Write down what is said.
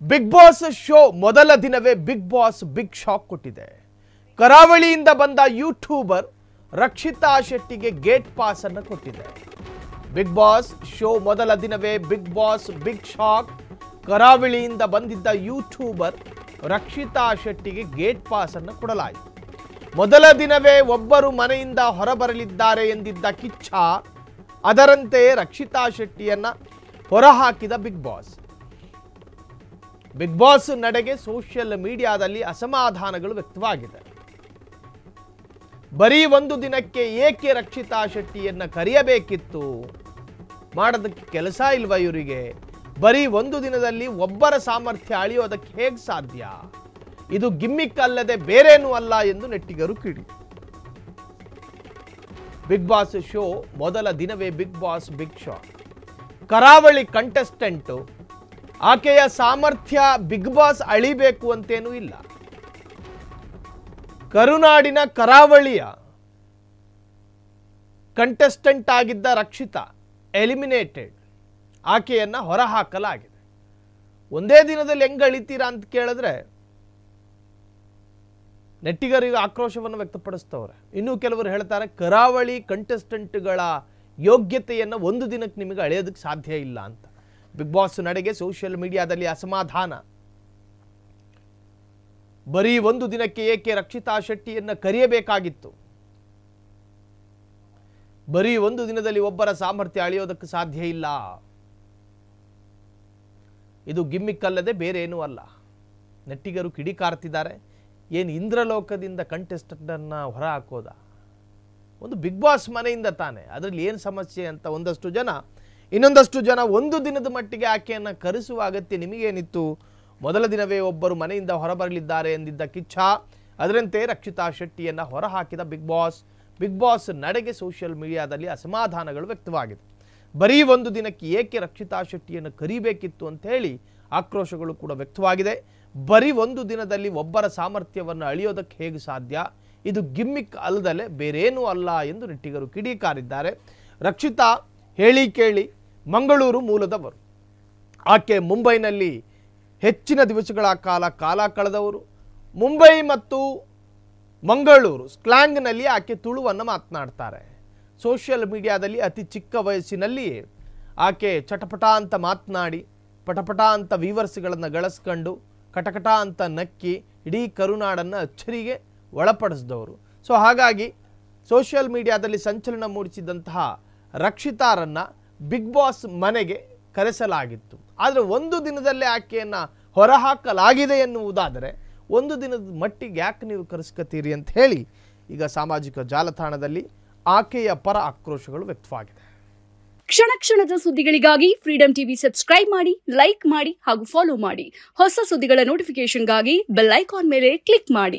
Big boss show ಮೊದಲ ದಿನವೇ big Boss big shock ಕೊಟ್ಟಿದೆ. ಕರಾವಳಿಯಿಂದ ಬಂದ ಯೂಟ್ಯೂಬರ್ ರಕ್ಷಿತಾ ಶೆಟ್ಟಿಗೆ ಗೇಟ್ ಪಾಸ್ ಅನ್ನು ಕೊಟ್ಟಿದೆ. ಬಿಗ್ ಬಾಸ್ ಶೋ ಮೊದಲ ದಿನವೇ ಬಿಗ್ ಬಾಸ್ ಬಿಗ್ ಶಾಕ್. ಕರಾವಳಿಯಿಂದ ಬಂದಿದ್ದ ಯೂಟ್ಯೂಬರ್ ರಕ್ಷಿತಾ ಶೆಟ್ಟಿಗೆ ಗೇಟ್ ಪಾಸ್ ಅನ್ನು ಕೊಡಲಾಯಿತು. ಮೊದಲ ದಿನವೇ ಒಬ್ಬರು ಮನೆಯಿಂದ ಹೊರಬರಲಿದ್ದಾರೆ ಎಂದಿದ್ದ ಕಿಚ್ಚ, ಅದರಂತೆ ರಕ್ಷಿತಾ ಶೆಟ್ಟಿಯನ್ನ ಹೊರಹಾಕಿದ ಬಿಗ್ ಬಾಸ್. ಬಿಗ್ ಬಾಸ್ ನಡೆಗೆ ಸೋಷಿಯಲ್ ಮೀಡಿಯಾದಲ್ಲಿ ಅಸಮಾಧಾನಗಳು ವ್ಯಕ್ತವಾಗಿದೆ. ಬರೀ ಒಂದು ದಿನಕ್ಕೆ ಏಕೆ ರಕ್ಷಿತಾ ಶೆಟ್ಟಿಯನ್ನ ಕರೆಯಬೇಕಿತ್ತು? ಮಾಡೋದಕ್ಕೆ ಕೆಲಸ ಇಲ್ವಾ ಇವರಿಗೆ? ಬರೀ ಒಂದು ದಿನದಲ್ಲಿ ಒಬ್ಬರ ಸಾಮರ್ಥ್ಯ ಅಳಿಯೋದಕ್ಕೆ ಹೇಗೆ ಸಾಧ್ಯ? ಇದು ಗಿಮ್ಮಿಕ್ ಅಲ್ಲದೆ ಬೇರೇನೂ ಅಲ್ಲ ಎಂದು ನೆಟ್ಟಿಗರು ಕಿಡಿ. ಬಿಗ್ ಬಾಸ್ ಶೋ ಮೊದಲ ದಿನವೇ ಬಿಗ್ ಬಾಸ್ ಬಿಗ್ ಶಾಕ್. ಕರಾವಳಿ ಕಂಟೆಸ್ಟೆಂಟ್, ಆಕೆಯ ಸಾಮರ್ಥ್ಯ ಬಿಗ್ ಬಾಸ್ ಅಳಿಬೇಕು ಅಂತೇನೂ ಇಲ್ಲ. ಕರುನಾಡಿನ ಕರಾವಳಿಯ ಕಂಟೆಸ್ಟೆಂಟ್ ಆಗಿದ್ದ ರಕ್ಷಿತಾ ಎಲಿಮಿನೇಟೆಡ್. ಆಕೆಯನ್ನ ಹೊರಹಾಕಲಾಗಿದೆ. ಒಂದೇ ದಿನದಲ್ಲಿ ಹೆಂಗ್ ಅಳಿತೀರಾ ಅಂತ ಕೇಳಿದ್ರೆ ನೆಟ್ಟಿಗರಿಗೆ ಆಕ್ರೋಶವನ್ನು ವ್ಯಕ್ತಪಡಿಸ್ತವ್ರೆ. ಇನ್ನು ಕೆಲವರು ಹೇಳ್ತಾರೆ ಕರಾವಳಿ ಕಂಟೆಸ್ಟೆಂಟ್ಗಳ ಯೋಗ್ಯತೆಯನ್ನು ಒಂದು ದಿನಕ್ಕೆ ನಿಮಗೆ ಅಳೆಯೋದಕ್ಕೆ ಸಾಧ್ಯ ಇಲ್ಲ ಅಂತ. ಬಿಗ್ ಬಾಸ್ ನಡೆಗೆ ಸೋಷಿಯಲ್ ಮೀಡಿಯಾದಲ್ಲಿ ಅಸಮಾಧಾನ. ಬರೀ ಒಂದು ದಿನಕ್ಕೆ ಏಕೆ ರಕ್ಷಿತಾ ಶೆಟ್ಟಿಯನ್ನ ಕರೆಯಬೇಕಾಗಿತ್ತು? ಬರೀ ಒಂದು ದಿನದಲ್ಲಿ ಒಬ್ಬರ ಸಾಮರ್ಥ್ಯ ಅಳೆಯೋದಕ್ಕೆ ಸಾಧ್ಯ ಇಲ್ಲ. ಇದು ಗಿಮ್ಮಿಕ್ ಅಲ್ಲದೆ ಬೇರೆ ಏನೂ ಅಲ್ಲ. ನೆಟ್ಟಿಗರು ಕಿಡಿಕಾರ್ತಿದ್ದಾರೆ. ಏನು ಇಂದ್ರಲೋಕದಿಂದ ಕಂಟೆಸ್ಟೆಂಟ್ ಅನ್ನ ಹೊರ ಹಾಕೋದ? ಒಂದು ಬಿಗ್ ಬಾಸ್ ಮನೆಯಿಂದ ತಾನೆ, ಅದರಲ್ಲಿ ಏನು ಸಮಸ್ಯೆ ಅಂತ ಒಂದಷ್ಟು ಜನ. ಇನ್ನೊಂದಷ್ಟು ಜನ ಒಂದು ದಿನದ ಮಟ್ಟಿಗೆ ಆಕೆಯನ್ನು ಕರೆಸುವ ಅಗತ್ಯ ನಿಮಗೇನಿತ್ತು? ಮೊದಲ ದಿನವೇ ಒಬ್ಬರು ಮನೆಯಿಂದ ಹೊರಬರಲಿದ್ದಾರೆ ಎಂದಿದ್ದ ಕಿಚ್ಚ, ಅದರಂತೆ ರಕ್ಷಿತಾ ಶೆಟ್ಟಿಯನ್ನು ಹೊರಹಾಕಿದ ಬಿಗ್ ಬಾಸ್. ಬಿಗ್ ಬಾಸ್ ನಡೆಗೆ ಸೋಷಿಯಲ್ ಮೀಡಿಯಾದಲ್ಲಿ ಅಸಮಾಧಾನಗಳು ವ್ಯಕ್ತವಾಗಿದೆ. ಬರೀ ಒಂದು ದಿನಕ್ಕೆ ಏಕೆ ರಕ್ಷಿತಾ ಶೆಟ್ಟಿಯನ್ನು ಕರಿಬೇಕಿತ್ತು ಅಂತ ಹೇಳಿ ಆಕ್ರೋಶಗಳು ಕೂಡ ವ್ಯಕ್ತವಾಗಿದೆ. ಬರೀ ಒಂದು ದಿನದಲ್ಲಿ ಒಬ್ಬರ ಸಾಮರ್ಥ್ಯವನ್ನು ಅಳಿಯೋದಕ್ಕೆ ಹೇಗೆ ಸಾಧ್ಯ? ಇದು ಗಿಮ್ಮಿಕ್ ಅಲ್ಲದಲೆ ಬೇರೇನೂ ಅಲ್ಲ ಎಂದು ನೆಟ್ಟಿಗರು ಕಿಡಿಕಾರಿದ್ದಾರೆ. ರಕ್ಷಿತಾ ಹೇಳಿ ಕೇಳಿ ಮಂಗಳೂರು ಮೂಲದವರು. ಆಕೆ ಮುಂಬೈನಲ್ಲಿ ಹೆಚ್ಚಿನ ದಿವಸಗಳ ಕಾಲ ಕಳೆದವರು. ಮುಂಬೈ ಮತ್ತು ಮಂಗಳೂರು ಸ್ಲ್ಯಾಂಗ್ನಲ್ಲಿ ಆಕೆ ತುಳುವನ್ನು ಮಾತನಾಡ್ತಾರೆ. ಸೋಷಿಯಲ್ ಮೀಡಿಯಾದಲ್ಲಿ ಅತಿ ಚಿಕ್ಕ ವಯಸ್ಸಿನಲ್ಲಿ ಆಕೆ ಚಟಪಟ ಅಂತ ಮಾತನಾಡಿ, ಪಟಪಟ ಅಂತ ವ್ಯೂವರ್ಸ್ಗಳನ್ನು ಗಳಿಸ್ಕೊಂಡು, ಕಟಕಟ ಅಂತ ನಕ್ಕಿ ಇಡೀ ಕರುನಾಡನ್ನು ಅಚ್ಚರಿಗೆ ಒಳಪಡಿಸಿದವರು. ಸೊ ಹಾಗಾಗಿ ಸೋಷಿಯಲ್ ಮೀಡಿಯಾದಲ್ಲಿ ಸಂಚಲನ ಮೂಡಿಸಿದಂತಹ ರಕ್ಷಿತಾರನ್ನು ಬಿಗ್ ಬಾಸ್ ಮನೆಗೆ ಕರೆಸಲಾಗಿತ್ತು. ಆದರೆ ಒಂದು ದಿನದಲ್ಲೇ ಆಕೆಯನ್ನು ಹೊರಹಾಕಲಾಗಿದೆ ಎನ್ನುವುದಾದರೆ ಒಂದು ದಿನದ ಮಟ್ಟಿಗೆ ಯಾಕೆ ನೀವು ಕರೆಸ್ಕೊತೀರಿ ಅಂತ ಹೇಳಿ ಈಗ ಸಾಮಾಜಿಕ ಜಾಲತಾಣದಲ್ಲಿ ಆಕೆಯ ಪರ ಆಕ್ರೋಶಗಳು ವ್ಯಕ್ತವಾಗಿದೆ. ಕ್ಷಣ ಕ್ಷಣದ ಸುದ್ದಿಗಳಿಗಾಗಿ ಫ್ರೀಡಂ ಟಿವಿ ಸಬ್ಸ್ಕ್ರೈಬ್ ಮಾಡಿ, ಲೈಕ್ ಮಾಡಿ ಹಾಗೂ ಫಾಲೋ ಮಾಡಿ. ಹೊಸ ಸುದ್ದಿಗಳ ನೋಟಿಫಿಕೇಶನ್ಗಾಗಿ ಬೆಲ್ ಐಕಾನ್ ಮೇಲೆ ಕ್ಲಿಕ್ ಮಾಡಿ.